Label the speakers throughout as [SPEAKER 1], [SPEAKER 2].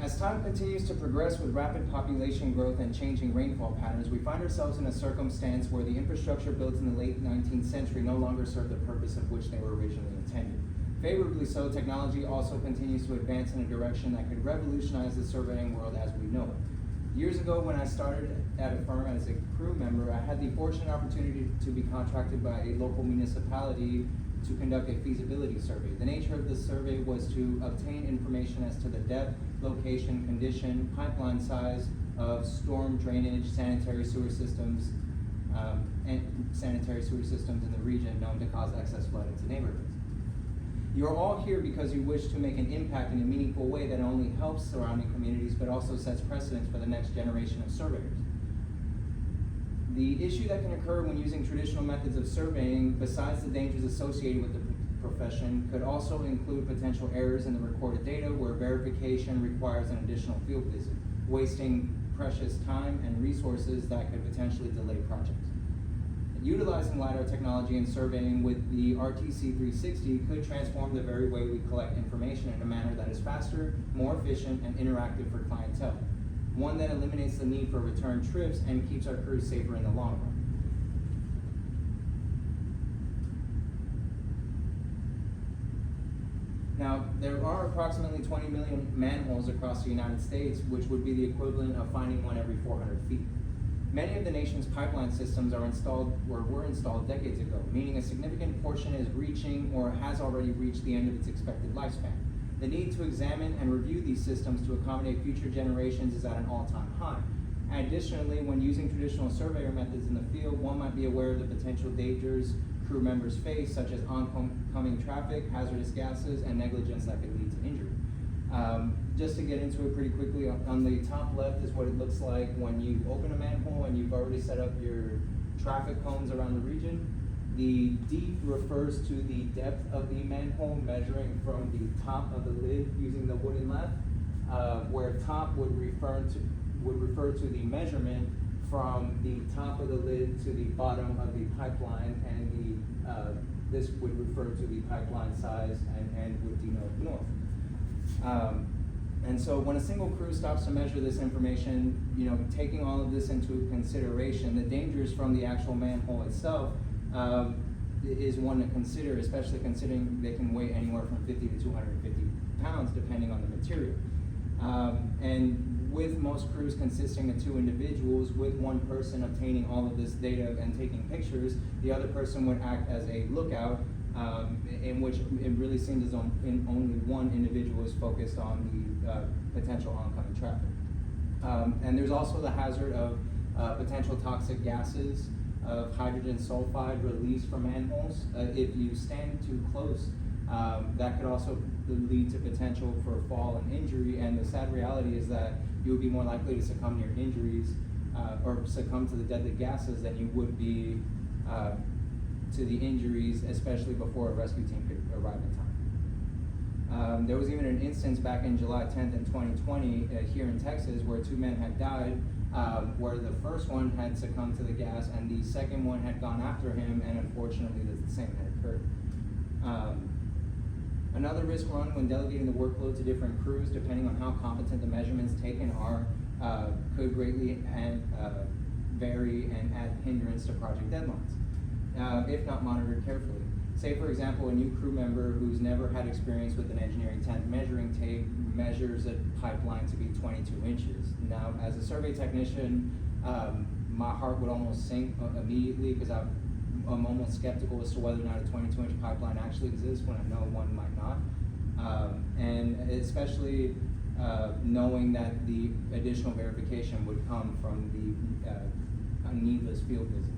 [SPEAKER 1] As time continues to progress with rapid population growth and changing rainfall patterns, we find ourselves in a circumstance where the infrastructure built in the late 19th century no longer served the purpose of which they were originally intended. Favorably so, technology also continues to advance in a direction that could revolutionize the surveying world as we know it. Years ago, when I started at a firm as a crew member, I had the fortunate opportunity to be contracted by a local municipality to conduct a feasibility survey. The nature of this survey was to obtain information as to the depth, location, condition, pipeline size of storm drainage, sanitary sewer systems, in the region known to cause excess flooding to neighborhoods. You're all here because you wish to make an impact in a meaningful way that not only helps surrounding communities, but also sets precedents for the next generation of surveyors. The issue that can occur when using traditional methods of surveying, besides the dangers associated with the profession, could also include potential errors in the recorded data where verification requires an additional field visit, wasting precious time and resources that could potentially delay projects. Utilizing LiDAR technology in surveying with the RTC 360 could transform the very way we collect information in a manner that is faster, more efficient, and interactive for clientele. One that eliminates the need for return trips and keeps our crews safer in the long run. Now, there are approximately 20 million manholes across the United States, which would be the equivalent of finding one every 400 feet. Many of the nation's pipeline systems are installed or were installed decades ago, meaning a significant portion is reaching or has already reached the end of its expected lifespan. The need to examine and review these systems to accommodate future generations is at an all-time high. Additionally, when using traditional surveyor methods in the field, one might be aware of the potential dangers crew members face, such as oncoming traffic, hazardous gases, and negligence that could lead to injury. Just to get into it pretty quickly, on the top left is what it looks like when you open a manhole and you've already set up your traffic cones around the region. The deep refers to the depth of the manhole, measuring from the top of the lid using the wooden left, where top would refer to the measurement from the top of the lid to the bottom of the pipeline, and this would refer to the pipeline size and would denote north. And so when a single crew stops to measure this information, taking all of this into consideration, the dangers from the actual manhole itself is one to consider, especially considering they can weigh anywhere from 50 to 250 pounds depending on the material. And with most crews consisting of 2 individuals, with one person obtaining all of this data and taking pictures, the other person would act as a lookout, in which it really seems as though only one individual is focused on the potential oncoming traffic. And there's also the hazard of potential toxic gases, of hydrogen sulfide released from manholes. If you stand too close, that could also lead to potential for fall and injury, and the sad reality is that you would be more likely to succumb to your injuries or succumb to the deadly gases than you would be to the injuries, especially before a rescue team could arrive in time. There was even an instance back in July 10th in 2020 here in Texas where 2 men had died, where the first one had succumbed to the gas and the second one had gone after him, and unfortunately the same had occurred. Another risk run when delegating the workload to different crews, depending on how competent the measurements taken are, could greatly vary and add hindrance to project deadlines, if not monitored carefully. Say, for example, a new crew member who's never had experience with an engineering tent measuring tape measures a pipeline to be 22 inches. Now, as a survey technician, my heart would almost sink immediately because I'm almost skeptical as to whether or not a 22-inch pipeline actually exists when I know one might not. And especially knowing that the additional verification would come from the needless field visit.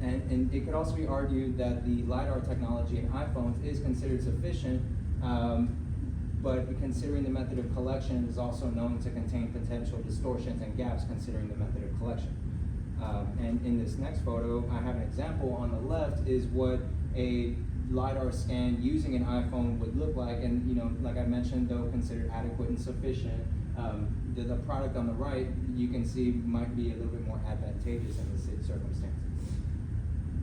[SPEAKER 1] And it could also be argued that the LiDAR technology in iPhones is considered sufficient, but considering the method of collection is also known to contain potential distortions and gaps considering the method of collection. And in this next photo, I have an example. On the left is what a LiDAR scan using an iPhone would look like, and like I mentioned, though considered adequate and sufficient, the product on the right you can see might be a little bit more advantageous in this circumstance.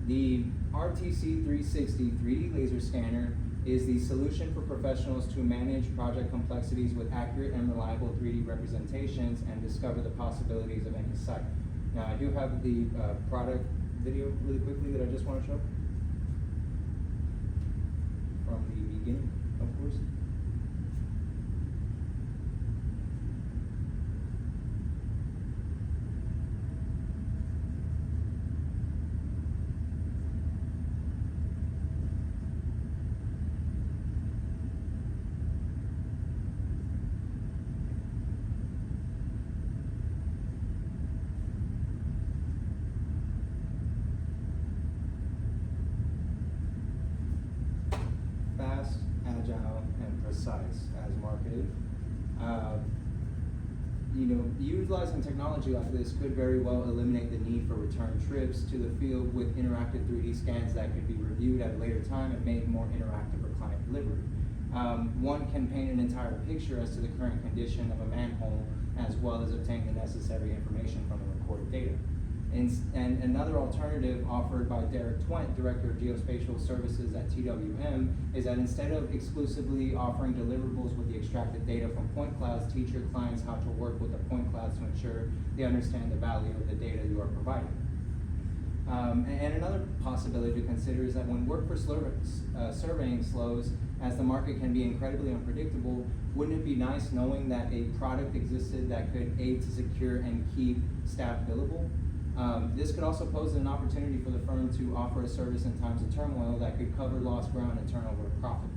[SPEAKER 1] The RTC 360 3D laser scanner is the solution for professionals to manage project complexities with accurate and reliable 3D representations and discover the possibilities of any site. Now, I do have the product video really quickly that I just want to show from the beginning, of course. Fast, agile, and precise as marketed. Utilizing technology like this could very well eliminate the need for return trips to the field with interactive 3D scans that could be reviewed at a later time and made more interactive for client delivery. One can paint an entire picture as to the current condition of a manhole, as well as obtain the necessary information from the recorded data. And another alternative offered by Derek Twent, Director of Geospatial Services at TWM, is that instead of exclusively offering deliverables with the extracted data from point clouds, teach your clients how to work with the point clouds to ensure they understand the value of the data you are providing. And another possibility to consider is that when workforce surveying slows, as the market can be incredibly unpredictable, wouldn't it be nice knowing that a product existed that could aid to secure and keep staff billable? This could also pose an opportunity for the firm to offer a service in times of turmoil that could cover lost ground and turnover of profit.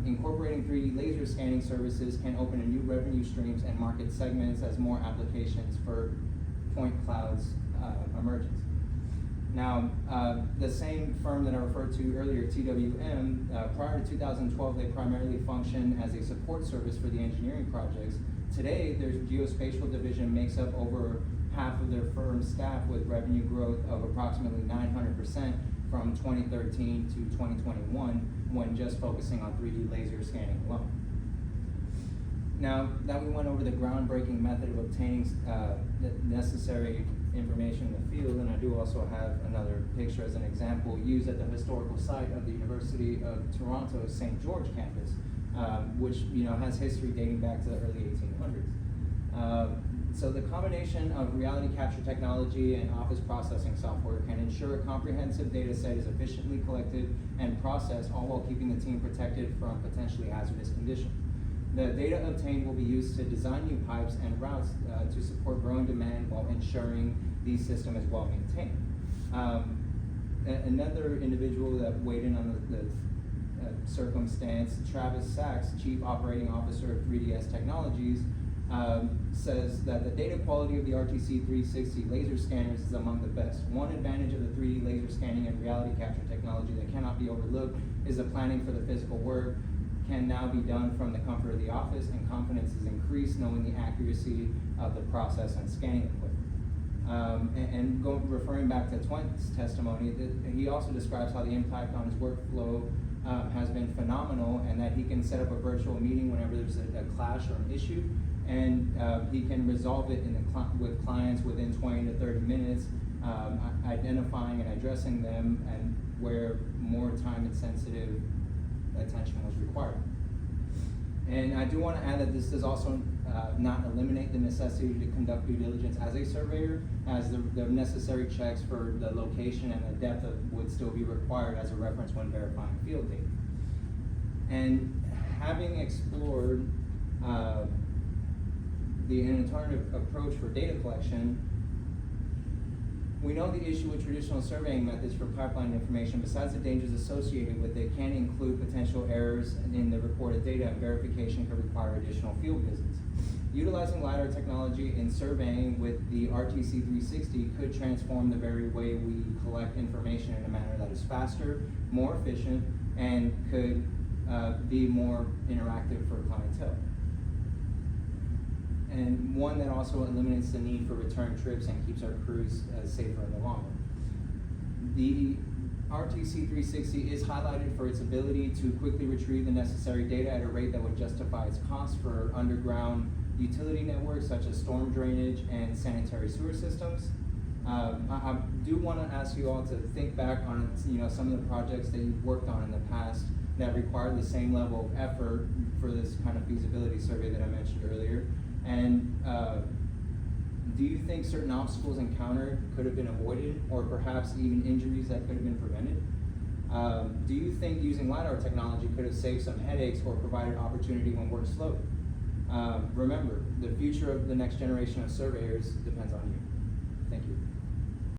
[SPEAKER 1] Incorporating 3D laser scanning services can open a new revenue streams and market segments as more applications for point clouds emerges. Now, the same firm that I referred to earlier, TWM, prior to 2012, they primarily functioned as a support service for the engineering projects. Today, their geospatial division makes up over half of their firm's staff, with revenue growth of approximately 900% from 2013 to 2021, when just focusing on 3D laser scanning alone. Now that we went over the groundbreaking method of obtaining the necessary information in the field, and I do also have another picture as an example used at the historical site of the University of Toronto's St. George campus, which has history dating back to the early 1800s. So the combination of reality capture technology and office processing software can ensure a comprehensive data set is efficiently collected and processed, all while keeping the team protected from potentially hazardous conditions. The data obtained will be used to design new pipes and routes to support growing demand while ensuring the system is well maintained. Another individual that weighed in on the circumstance, Travis Sachs, Chief Operating Officer of 3DS Technologies, says that the data quality of the RTC 360 laser scanners is among the best. One advantage of the 3D laser scanning and reality capture technology that cannot be overlooked is the planning for the physical work can now be done from the comfort of the office, and confidence is increased knowing the accuracy of the process and scanning equipment. Referring back to Twent's testimony, he also describes how the impact on his workflow has been phenomenal, and that he can set up a virtual meeting whenever there's a clash or an issue, and he can resolve it with clients within 20 to 30 minutes, identifying and addressing them, and where more time and sensitive attention was required. And I do want to add that this does also not eliminate the necessity to conduct due diligence as a surveyor, as the necessary checks for the location and the depth would still be required as a reference when verifying field data. And having explored an alternative approach for data collection, we know the issue with traditional surveying methods for pipeline information, besides the dangers associated with it, can include potential errors in the reported data, and verification could require additional field visits. Utilizing LiDAR technology in surveying with the RTC 360 could transform the very way we collect information in a manner that is faster, more efficient, and could be more interactive for clientele. And one that also eliminates the need for return trips and keeps our crews safer in the long run. The RTC 360 is highlighted for its ability to quickly retrieve the necessary data at a rate that would justify its cost for underground utility networks such as storm drainage and sanitary sewer systems. I do want to ask you all to think back on some of the projects that you've worked on in the past that required the same level of effort for this kind of feasibility survey that I mentioned earlier? And do you think certain obstacles encountered could have been avoided, or perhaps even injuries that could have been prevented? Do you think using LiDAR technology could have saved some headaches or provided opportunity when work slowed? Remember, the future of the next generation of surveyors depends on you. Thank you.